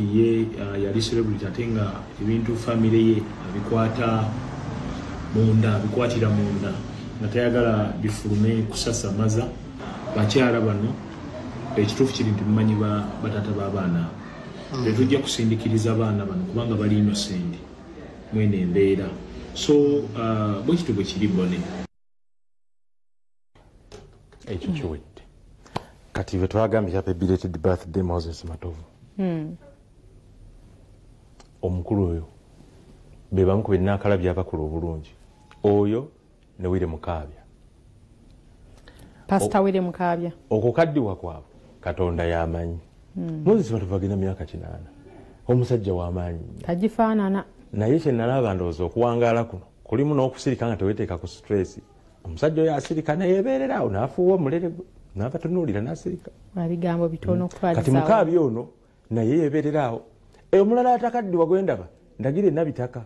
ye yali celebrity ate nga ebintu family ye abikwata munda abikwatira munda nga tayagala bifulume kusasamaza bakyala bano ekituufu kiri nti mumanyi batata b'abaana tetujja kusindikiriza abaana bano kubanga bali innocent mwene embeera so bwe kitu bwe kiri bone ekyo kiwedde kati be twagambye happy belated birthday Moses Matovu omukulu oyo be bamu ku bennakalabya abakulu obulungi oyo ne Wile Mukaabya Pastor Wile Mukaabya okukaddiwa kwabwe Katonda yamanyi Moses Matovu agenda myaka 8 omusajja w'amaanyi tagifaanana naye kye nalaba ndowooza okuwangaala kuno kulimu n'okusirika nga teweteeka ku stress omusajja oyo asirika neyebeerera awo n'afuuwa omulere gwe n'abatunuulira n'asirika bigambo bitono okutwaliza kati Mukaabya ono naye yebeerera awo omulala atakaddiwa gwe ndaba ndagira enabitaka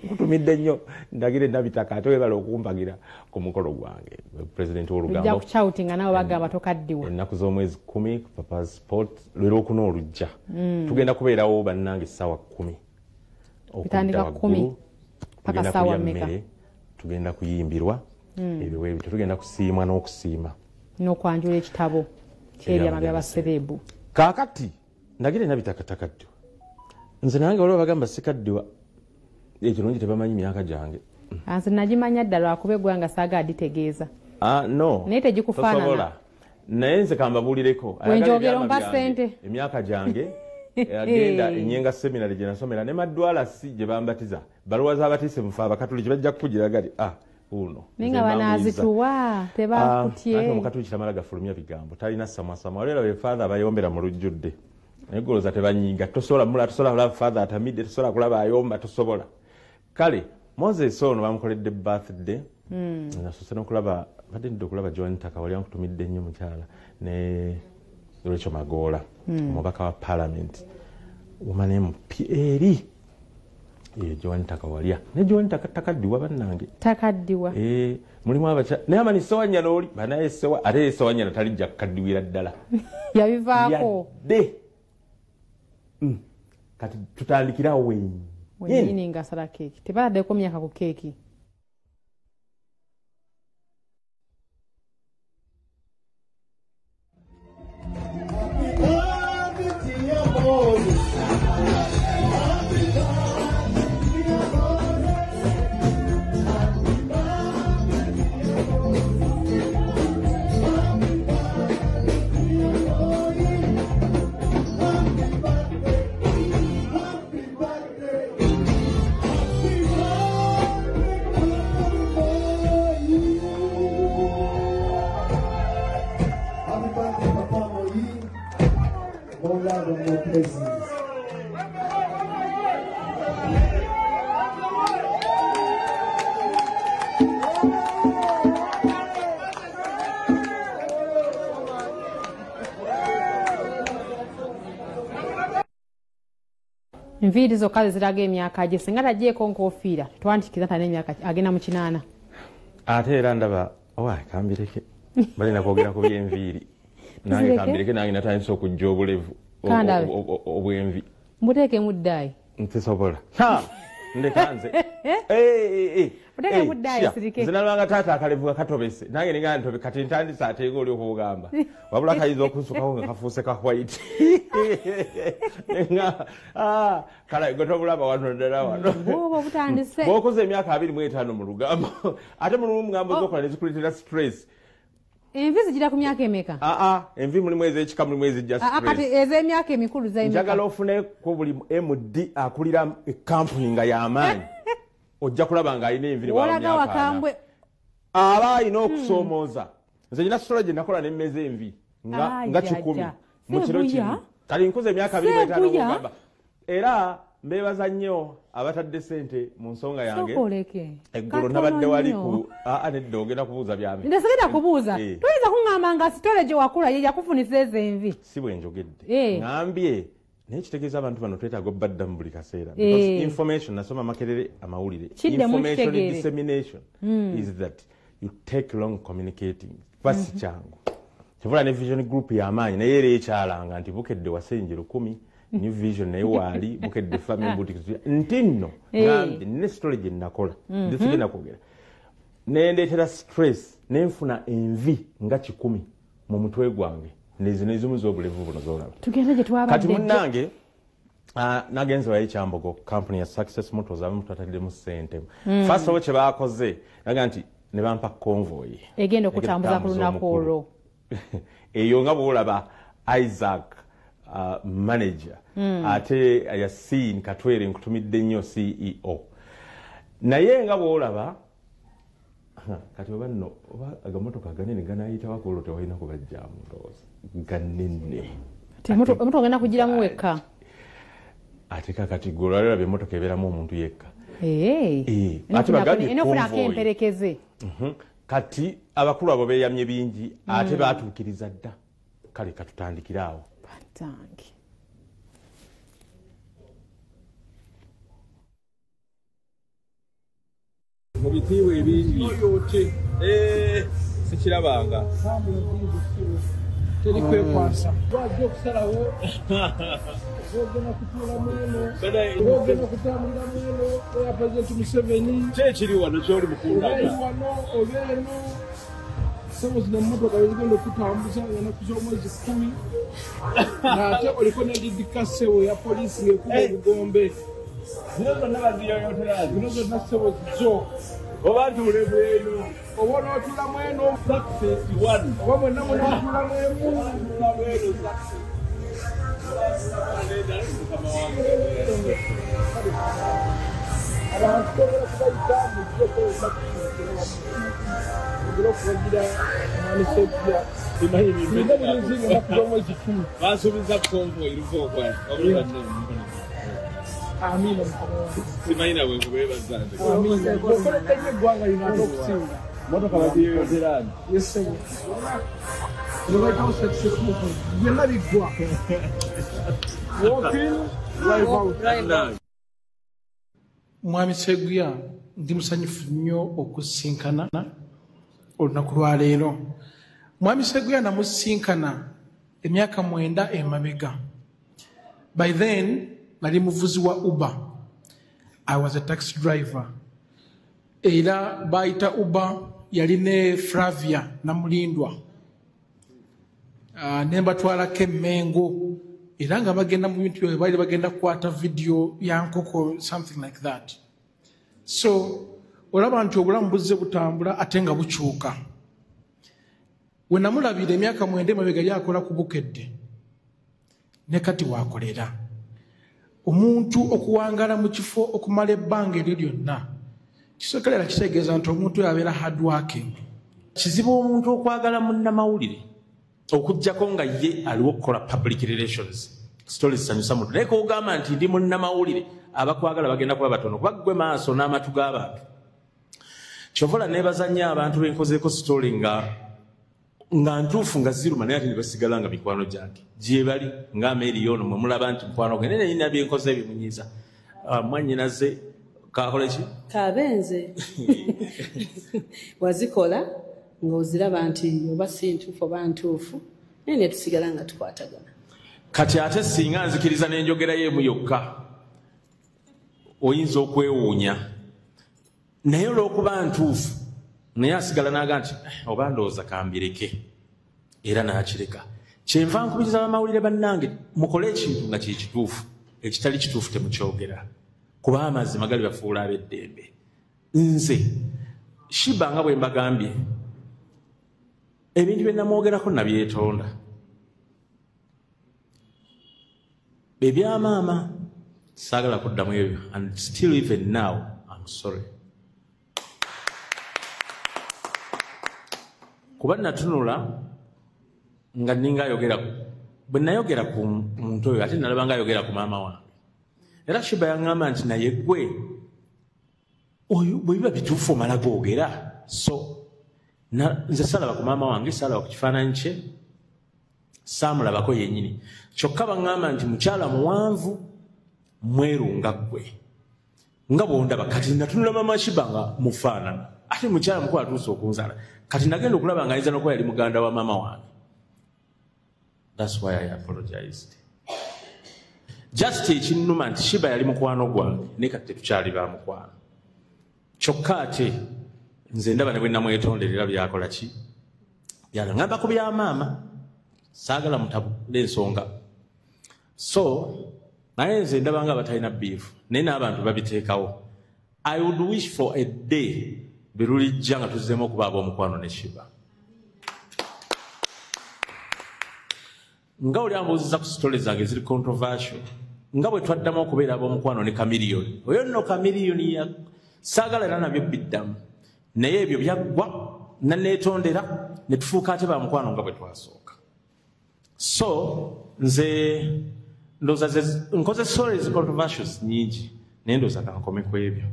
kutumidde nnyo ndagira enabitaka ate webala okumpagira ku mukolo gwange pulezidenti w'olugambo ojja kukyawutinga nawe bagamba tokaddiwa ennaku z'omwezi 10 papa sport lw'olwokuna olujja tugenda kubeerawo bannange essaawa 10 okutandika 10 paka ssaawa mmeka tugenda kuyimbirwa ebiwe ebyo tugenda kusiimwa n'okusiima n'okwanjula ekitabo ky'ebyama by'abaserebu kaakati ndagira enabitakatakaddiwa nze nange waliwo bagamba sikaddiwa ekirungi tebamanyi myaka gyange nze nagimanya ddala lwakuba eggwanga saaga aditegeeza no naye tegikufaanana naye nze kambabuulireko wenjogera omba ssente emyaka gyange agenda enyenga seminary gye nasomera ne Madwala si gye bambatiza baluwa z'abatiise mufe abakatuliki bajja kukugira gali uno ninga banaazituwa tebakutye ate omukatuliki tamala gafulumya bigambo talina samasama olwera be father abayombera mu lujjudde naye goloza tebanyiga tosobola mula tosobola kulaba father atamidde tosobola kulaba ayomba tosobola kale Moses ono bamukoledde birthday nasose n'okulaba badde ndidde okulaba Joan Taka wali ankutumidde nnyo mukyala ne Rachel Magoola omubaka wa parliament woman MP Joan Taka walya ne Joan Taka takaddiwa bannange takaddiwa mulimu abacha naye amani sewanya n'oli banaye sewa ate sewanya natalijja kukaddiwira ddala yabivaako yadde kati tutandikirawo wenyini ngasala keeki tebaladdeko myaka ku keeki enviiri zokka ziraga emyaka gye singa tagyeko nkoofiira twandikiza tane emyaka agenda mu 8 ate era ndaba kambireke balina kwogera ku by'enviiri nange kambireke nange natandise okujja obulevu obw'envi mbuteeke muddaayi ntisobola ndeka nze muteeke muddaayi sirike nze nalwanga taata akalevu nga katobese nange ninga ntobe kati ntandise ate nga oli okugamba wabula kayiza okunsukaho nga kafuuse ka white kala gotobulaba wano ddala wano butandise bw'okoze emyaka 25 mu lugambo ate mulimu mugambo z'okola ne zikuleetera stress envi zigira ku myaka emeka envi mulimu ez'ekika mulimu ezijja kati ez'emyaka emikulu njagala ofune ku buli MD akulira ekampuni nga y'amaanyi ojja kulaba ng'alina envi wolaga wakambwe aba alina okusoomooza nze nyina sitola gye nakola n'emmeza envi nga 10 mu kiro kimu kali nkuze emyaka 25 okugamba era mbeebaza nnyo abatadde sente mu nsonga yange eggulu nabadde wali ku nedda ogenda kubuuza byami ndesegenda kubuuza tuyinza kuŋŋamba nga sitole gye wakula ye yakufunisa ezo envi si bwe njogedde ŋambye naye kitegeeza abantu bano twetaaga obbadda mu buli kaseera because information nasoma Makerere amawulire information dissemination is that you take long communicating pasi kyangu kyovula ne vision group y'amaanyi naye era ekyalanga nti bukedde wasenje 10 new vision naye waali bukedde family boutique nti nno ngambe ne story gye nakola ndisigenda kwogera nendeetera stress nenfuna envi nga 10 mu mutwe gwange nezimu z'obulevu buno z'olaba tugenda gye twabadde kati munnange nagenze wayi Kyambogo company ya Success Motors abamu twataddemu ssente first of all kye baakoze naga nti ne bampa convoy egenda okutambuza ku lunaku olwo eyo nga bw'olaba Isaac manager ate Yasin Katwere nkutumidde nnyo CEO naye nga bw'olaba kati oba nno oba agamotoka ganene ganayita wakolwo tewalina kubajjamu ndowooza ganene emotoka ogenda kugiramu wekka ate kakati gwe olwalaba emmotoka ebeeramu omuntu yekka ate bagambye enfunako emperekeze kati abakulu abo beeyamye bingi ate baatuukiriza dda kale katutandikire awo batange mu bitiibwa ebingi sikirabanga teri kwekwasa wajja okusalawo ogenda kutuula mweno ogenda kutambulira mweno oya pulezidenti Museveni kyekiri wano kyoli obeeri wano obeeno sebo zino emmotoka wezigenda okutambuza ennaku z'omwezi 10 naate oliko nedidikasewo ya poliisi ng'ekuba obugombe zino zonna baziyoyoterazi zino zonna sebo zo oba ntuule bwenu oba onootula mweno oba mwenna munootula mwemu abantu togera kubayita mujjeko ogera okubagira amanisebya ina bulizinga enaku z'omwezi 10 basuubiza convoy luvookwa amina simayina bwe kubeebazanze amina okoledde nnyo eggwanga lino ate okusinga motoka baziyoyoterani yesebo nebaitawo success byonna biggwa mwami Seguya ndi musanyufu nnyo okusinkana olunaku lwa leero. Mwami Seguya namusinkana emyaka 9 emabega. By then nali muvuzi wa Uber. I was a taxi driver. Era baita Uber yali ne Flavia Namulindwa. Nembatwalako Emmengo. Era nga bagenda mu bintu bye baali bagenda kukwata video ya nkoko, something like that. So olaba nti obulamu buzze butambula ate nga bukyuka. We namulabira emyaka 9 emabega yakola ku Bukedde ne kati waakolera. Omuntu okuwangala mu kifo okumala ebbanga eryo lyonna kisokerera kitegeeza nti omuntu yabeera hard working. Kizibu omuntu okwagala munnamawulire okujjako nga ye aliwo okukola public relations stories sanyusa muntu naye kogamba nti ndi munnamawulire abakwagala bagenda kuba batono kuba ggwe maaso n'amatu g'abantu. Kyovola neebazanya abantu benkozeeko story nga ntuufu nga ziruma naye ate ne basigala nga mikwano gyange gye bali ng'ameeri ono mwe mulaba nti mukwano gwe naye nayina byenkoze bimunyiza. Mwannyinaze kakola ki? Kabenze wazikola ng'oziraba nti oba si ntuufu oba ntuufu naye ne tusigala nga tukwatagana. Kati ate singa nzikiriza n'enjogerayo emu yokka oyinza okwewuunya naye olw'okuba ntuufu naye asigala n'aga nti oba ndowooza kambireke era n'akireka. Kyenva nkubiriza abamawulire bannange mukole ekintu nga kikituufu, ekitali kituufu temukyogera kuba amazima gali bafuula ab'eddembe. Nze Shiba nga bwe mbagambye ebintu bye namwogerako nabyetonda. Bebyamaama saagala kuddamu ebyo and still even now I'm sorry. Kuba natunula nga ninga ayogera bwe nayogera ku muntu oyo ate nalaba nga ayogera ku maama wange. Era Shiba yaŋŋamba nti naye ggwe oyo bwe biba bituufu omala googera. So nze salaba ku maama wange, salaba ku kifaananyi kye, saamulabako yennyini. Kyokka baŋŋamba nti mukyala muwanvu mweru nga ggwe nga bw'ondaba. Kati natunula maama Shiba nga mufaanana ate mukyala mukulu atuuse okunzaala. Kati nagenda okulaba nga ayinza n'okuba yali muganda wa maama wange. That's why I apologized. Just ekinnuma nti Shiba yali mukwano gwange ne kati tukyali ba mukwano. Kyokka ate nze ndaba ne bwe namwetonderera byakola ki? Byalangamba ku bya maama. Saagala mutabule ensonga. So, naye nze ndaba nga batalina beef. Naye n'abantu babiteekawo. I would wish for a day berulijja nga tuzzeemu okuba ab'omukwano ne Shiba. Nga oli ambuuziza ku stories zange ziri controversial. Nga bwe twaddamu okubeera ab'omukwano ne Chameleone. Oyo nno Chameleone ya saagala era nabyo biddamu. Naye ebyo byaggwa nanneetondera ne tufuuka ate ba mukwano nga bwe twasooka. So, nze ndowooza nkoze stories controversials nyingi naye ndowooza kankome ku ebyo.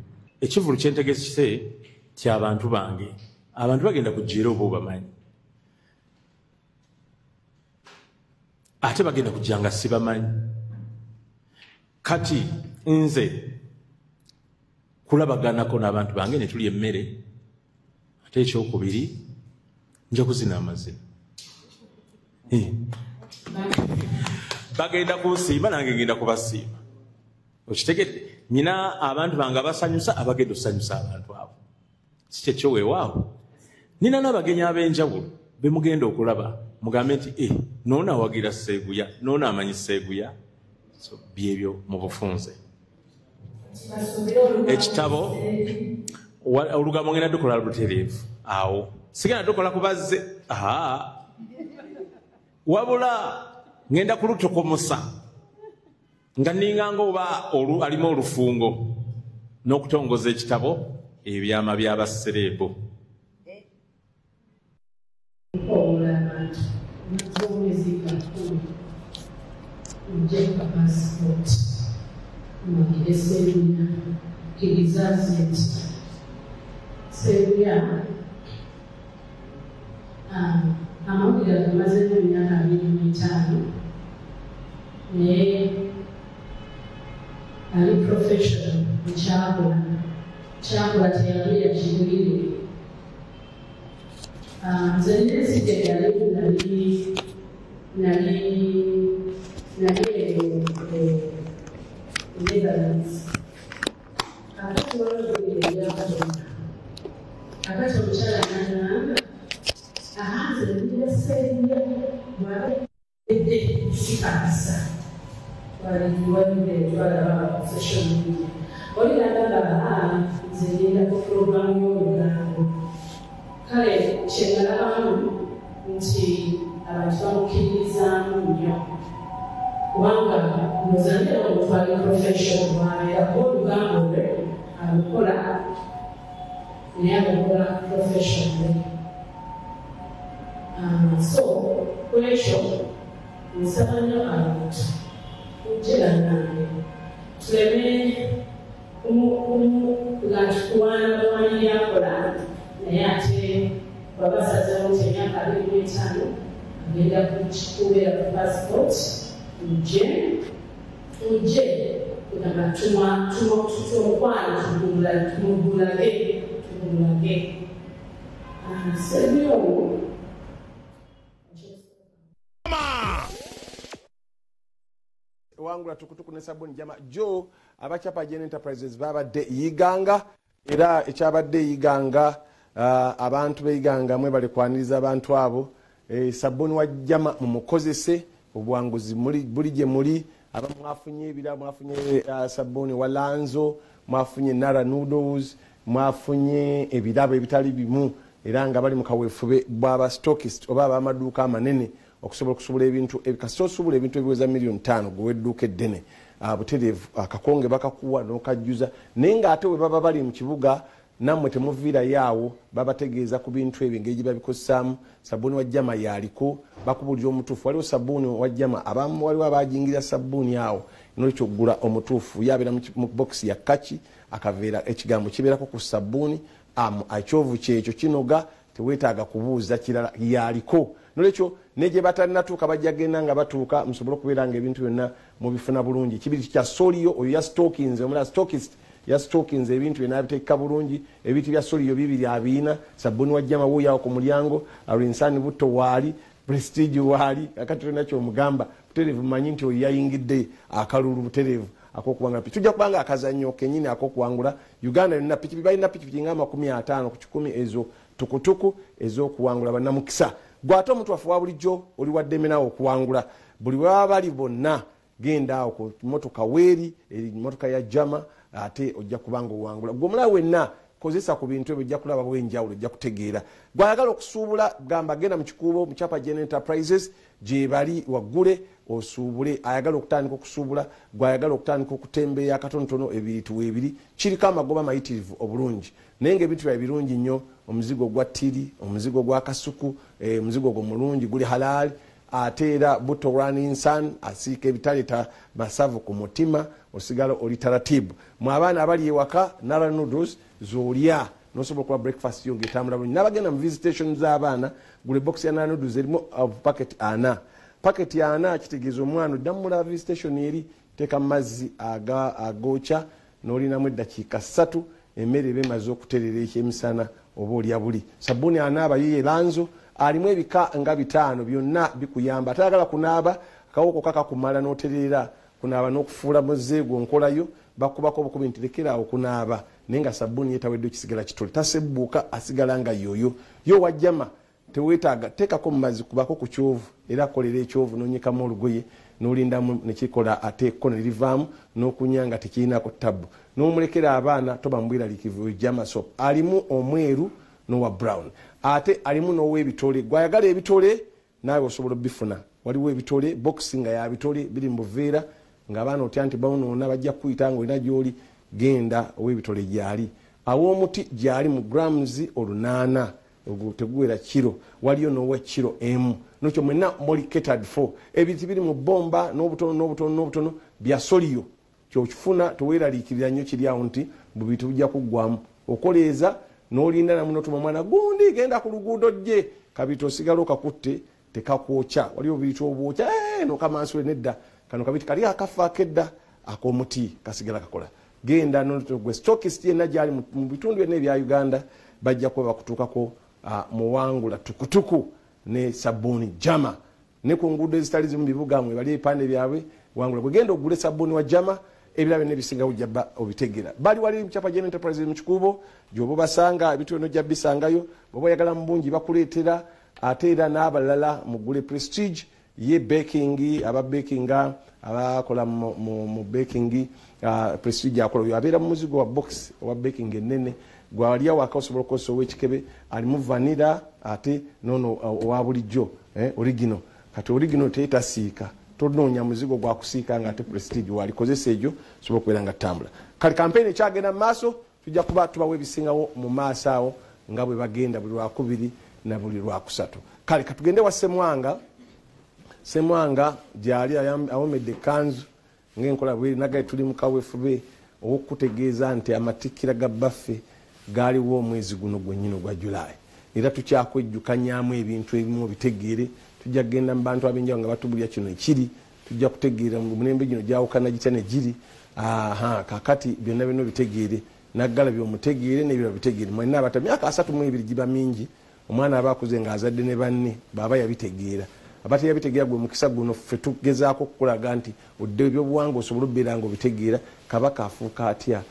Ekivulu kye ntegese ky'abantu bange. Abantu bagenda kujjira oba obamanyi. Ate bagenda kujja nga sibamanyi. Kati nze kulabaganako n'abantu bange ne tulya emmere. Ate ekyokubiri nja kuzina amazina. Bagenda kunsiima nange ngenda kubasiima. Okitegedde? Nina abantu bange abasanyusa abagenda osanyusa abantu abo. Si kyekyo weewaawo. Nina n'abagenyi ab'enjawulo be mugenda okulaba mugambe nti noona awagira Sseeguya, noona amanyi Sseeguya. So byebyo mu bufunze. Ekitabo olugambo ngenda dukola lutereevu. Awo sigenda dukola kubazze. Wabula ngenda kulutokomosa nga ninganga oba alimu olufungo n'okutongoza ekitabo ebyama by'abasereebo. Amawulire amazeemu emyaka 25 naye ali professional kyakola teyagulira kigulire. Nze nnesige Netherlands. Akati walogulire ebyakatonda. Akati omukyala n'agamba nze ndira Sseeguya bw'abadde sikakasa. Walidde twalaba ku social media. Oli n'agamba nze ngenda ku puroguramu y'olugambo. Kale kye nalabamu nti abantu bamukkiririzaamu nnyo. Kubanga ndowooza ndera omutwali professional bw'abeera kuba olugambo lwe alukola naye alukola professional. So, kwekyo nsaba nnyo abantu kujjira nange tuleme nga tukuwaana bamanyi byakola naye ate babasazeewo nti emyaka 25 agenda kubeera ku passport tujje kugamba tumukwano tumugulage Sseeguya wangula tukutuku ne Sabuni Jama Joe abachapa Gen Enterprises babadde yiganga era ekyabadde yiganga abantu beyiganga mwe bali kwaniriza abantu abo Sabuni wa Jama mumukozese obwanguzi bulije muri abamwafunye ebira mwafunye Sabuni walanzo mwafunye Nara noodles mwafunye ebirabo ebitali bimu era nga bali mukawefube bwaba stockist oba abamaduka amanene okusobola ebintu ebikasosobula ebintu ebiweza $5,000,000 gwedduka eddene butereevu akakonge bakakuwa n'okajjuza naye ng'ate we baba bali mu kibuga nammwe temuviira yaawo babategeeza ku bintu ebyo engeri gye babikozesaamu. Sabuni wa Jama yaliko bakubulira omutuufu. Waliwo Sabuni wa Jama abamu waliwo abajingira Sabuni awo nolwekyo gula omutuufu yabeera mu bokisi ya kaki akaveera ekigambo kibeerako ku Sabuni ekyovu kyekyo kinoga teweetaaga kubuuza kirala yaliko. Nolwekyo neje batanatuuka bajja genda nga batuuka musobola okubeera nga ebintu byonna mubifuna bulungi. Kibiri kya Soliyo oyo ya stockings omula stockist ya stockings ebintu byonna biteeka bulungi. Ebintu bya Soliyo bibiri abiina. Sabuni wa Jama wuuyawo ku mulyango. Alinsani Butto waali Prestige wali akati nacho mugamba buterevu manyi nti oyayingidde akalulu buterevu akokuwangula pichi tujja kubanga akazannyo kenyini akokuwangula Uganda na pichi balina pichi nga 50 ku 10 ezo tukutuku ezo kuwangula banamukisa gwato omuntu afuwa bulijjo oli wadde nawo okuwangula buli wabali bonna genda awo motoka weri motoka ya jama ate ojja kubanga owangula gomula wenna kozesa ku bintu ebyo ojja kulaba bwenjawulo ojja kutegeera gwayagala okusuubula gamba genda mu kikuubo mu Chapa Gen Enterprises gye bali waggule osuubule ayagala okutandika okusuubula gwayagala okutandika okutembeeya akatonotono ebintu ebiri kiriko amagoba mayitirivu obulungi naye ng'ebintu bya birungi nnyo omuzigo gwa ttiri omuzigo gwa kasuku omuzigo gwo mulungi guli halali ate era buto running sun asiika ebitaleta masavu ku mutima osigala oli taratibu mu abaana abali ewaka nala noodles zolya nosobola okuba breakfast yo ng'etambula bulungi n'abagenda mu visitation z'abaana gule box ya nala noodles erimu packet 4 packet ya 4 kitegeeza omwana oddamula visitation eri teeka mu mazzi agoocha n'olinamu eddakiika 3 emmere eba emaze okuterera ekyemisana oba olya buli sabbuuni anaaba yiye lanzo alimu ebika nga 5 byonna bikuyamba atayagala kunaaba kawoko kakakumala n'oterera kunaaba n'okufuula muzeego nkolayo bakubako obukubi nti lekeraawo kunaaba naye nga sabbuuni yetawedde kisigala kitole tasebbuuka asigala nga yoyo yo wajjama teweetaaga teekako mu mazzi kubako ku kyovu era kolera ekyovu n'onyekamu olugoye n'olindamu nekikola ateeko ne livaamu n'okunyanga tekirinako ttabu n'omulekera abaana toba mubwiralikivu jama sop alimu omweru n'owa brown ate alimu n'ow'ebitole gwayagala ebitole naawe osobola bifuna waliwo ebitole boxi nga ya bitole biri mu buveera ng'abaana otya nti bawunoona bajja kuyita ng'olina gy'oli genda ow'ebitole gyali aw'omuti gyali mu grams 8 teguwera kiro waliyo n'owa kiro emu nokyo mwenna moli catered for ebintu biri mu bomba n'obutono bya soliyo kyokifuna toweeraliikirira nnyo kiri awo nti mu bintu bijja kuggwamu okoleeza n'olinda namu n'otuma mwana gundi genda ku luguudo gye kabiti osigala okakutte tekakwokya waliwo biitu obwokya nokamansule nedda kano kabiti kali akafa akedda ak'omuti kasigala kakola genda nogwe stokist yenna gyali mu bitundu byonna ebya Uganda bajja kuba bakutuukako muwangula tukutuku ne sabbuuni jama ne ku nguudo ezitali zimu bibuga mwe bali ebipande byabwe wangula bwe genda ogule sabbuuni wa jama ebirala n'ebisinga ujja obitegera bali wali mu Chapa Gen Enterprises mu kikuubo gy'oba basanga ebintu byonna ojja bisangayo bw'oba oyagala mu bungi bakuleetera ate era n'abalala mugule Prestige ye baking aba bakinga abakola mu baking Prestige akola oyo abeera mu muzigo wa box owa baking ennene gwalya waka osobola okukozesa ow'ekikebe alimu vanilla ate nono owa bulijjo original kati original teyitasiika tonoonya muzigo gwa kusiika nga ate Prestige walikozesa egyo sobola okubeera nga ttambula kali kampeyini ekyagenda mu maaso tujja kuba tubawo ebisingawo mu maaso awo nga bwe bagenda buli lwakubiri na buli lwakusatu kale katugende wa Semwanga gyali awomedde kanzu ng'enkola bweri nagaye tuli mu kaweefube ow'okutegeeza nti amatikkira ga baffe gaaliwo omwezi guno gwennyini ogwa July era tukyakwejjukanyamu ebintu ebimu bitegeere tujja kugenda mu bantu ab'enjawulo nga batubulya kino ekiri tujja kutegeera mu mulembe gino gyawukana gitya ne giri kakati byonna byonna bitegeere naggala by'omutegeere n'ebirala bitegeere mwenna abata myaka 32 giba mingi omwana aba akuze ng'azadde ne banne baba yabitegeera abate yabitegeera gwe mukisa guno ffe tugezaako okukulaga nti odde ebyobuwangwa osobola obbeera nga obitegeera kabaka afuuka atya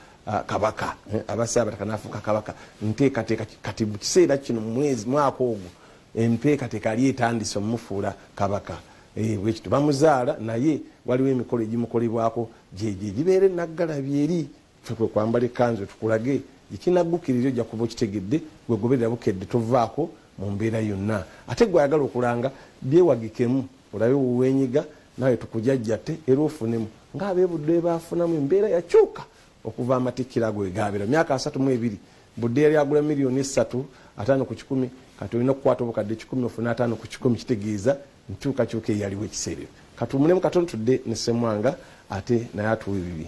kabaka abasaabataka n'afuuka kabaka nteekateeka kati mu kiseera kino mwezi mwaka ogwo enteekateeka ali etandise omumufuula kabaka bwekito bamuzaala naye waliwo emikolo egimukolebwako gyegye gibeere naggala byeri ffe kwe kwambala ekkanzu tukulage ekinaggukirira ojja kuba okitegedde gwe goberera bukedde tovaako mu mbeera yonna ate gwe ayagala okulanga byewagikemu olabe wuwenyiga nawe tukujajjate era ofunemu ng'abeebudde baafunamu embeera yakyuka okuva amatikkira ago egabeera myaka 32 budde yali agula $3,000 5 ku 10 kati olina okukwata obukadde 10 ofuna 5 ku 10 kitegeeza nkyukakyuka eyaliwo ekiseera kati omunemu katono tudde ne Semwanga ate naye atuwa ebibi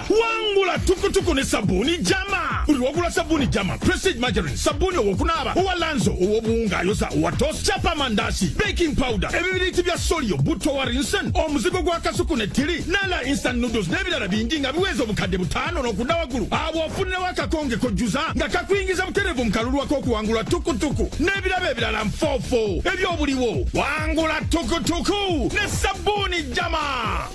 Wangula tukutuku ne sabuni jama. Buli wagula sabuni jama, Prestige margarine, sabuni owokunaaba, owa Lanzo, owobuwunga ayoza, owa toast, chapa mandasi, baking powder, ebibiriti bya Solio, buto wa Rinsen, omuzigo gwa Kasuku ne Tiri, Nala instant noodles n'ebirala bingi nga biweza obukadde butaano n'okudda waggulu. Abo ofunirawo akakonge kojjuza nga kakuyingiza butereevu mu kalulu ak'okuwangula tukutuku n'ebirabo ebirala nfoofo ebyobuliwo. Wangula tukutuku ne sabuni jama.